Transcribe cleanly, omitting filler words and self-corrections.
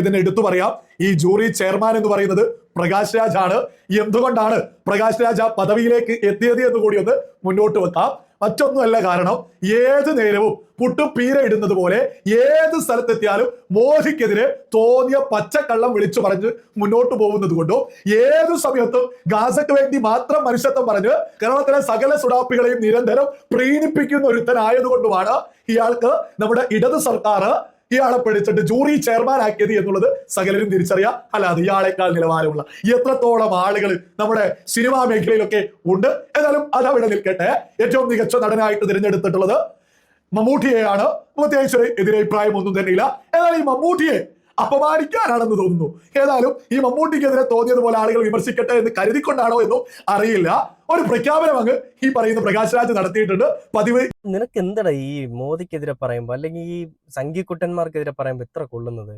ഇതിനെ എടുത്തു പറയാം. ഈ ജൂറി ചെയർമാൻ എന്ന് പറയുന്നത് പ്രകാശ് രാജ് ആണ്. എന്തുകൊണ്ടാണ് പ്രകാശ് രാജ് ആ പദവിയിലേക്ക് എത്തിയത് എന്ന് കൂടി ഒന്ന് മുന്നോട്ട് വെക്കാം. മറ്റൊന്നുമല്ല, കാരണം ഏത് നേരവും പുട്ടുപീര ഇടുന്നത് പോലെ ഏത് സ്ഥലത്തെത്തിയാലും മോദിക്കെതിരെ തോന്നിയ പച്ചക്കള്ളം വിളിച്ചു പറഞ്ഞ് മുന്നോട്ട് പോകുന്നത് കൊണ്ടും ഏതു സമയത്തും ഗാസക്ക് വേണ്ടി മാത്രം മനുഷ്യത്വം പറഞ്ഞ് കേരളത്തിലെ സകല സുഡാപ്പികളെയും നിരന്തരം പ്രീണിപ്പിക്കുന്ന ഒരുത്തനായതുകൊണ്ടുമാണ് ഇയാൾക്ക് നമ്മുടെ ഇടത് സർക്കാർ ഇയാളെ പിടിച്ചിട്ട് ജൂറി ചെയർമാൻ ആക്കിയത് എന്നുള്ളത് സകലരും തിരിച്ചറിയാം. അല്ലാതെ ഇയാളെക്കാൾ നിലവാരമുള്ള എത്രത്തോളം ആളുകൾ നമ്മുടെ സിനിമാ മേഖലയിലൊക്കെ ഉണ്ട്. എന്നാലും അതവിടെ നിൽക്കട്ടെ. ഏറ്റവും മികച്ച നടനായിട്ട് തിരഞ്ഞെടുത്തിട്ടുള്ളത് മമ്മൂട്ടിയെയാണ്. പ്രത്യേകിച്ച് എതിരഭിപ്രായം ഒന്നും തന്നെയില്ല. എന്നാൽ ഈ മമ്മൂട്ടിയെ അപമാനിക്കാനാണെന്ന് തോന്നുന്നു. ഏതായാലും ഈ മമ്മൂട്ടിക്കെതിരെ തോന്നിയതുപോലെ ആളുകൾ വിമർശിക്കട്ടെ എന്ന് കരുതിക്കൊണ്ടാണോ എന്നും അറിയില്ല. ഒരു പ്രഖ്യാപനം അങ്ങ് ഈ പറയുന്ന പ്രകാശ് രാജ് നടത്തിയിട്ടുണ്ട്. പതിവ് നിനക്ക് എന്താടാ ഈ മോദിക്കെതിരെ പറയുമ്പോ അല്ലെങ്കിൽ ഈ സംഘിക്കുട്ടന്മാർക്കെതിരെ പറയുമ്പോ ഇത്ര കൊള്ളുന്നത്?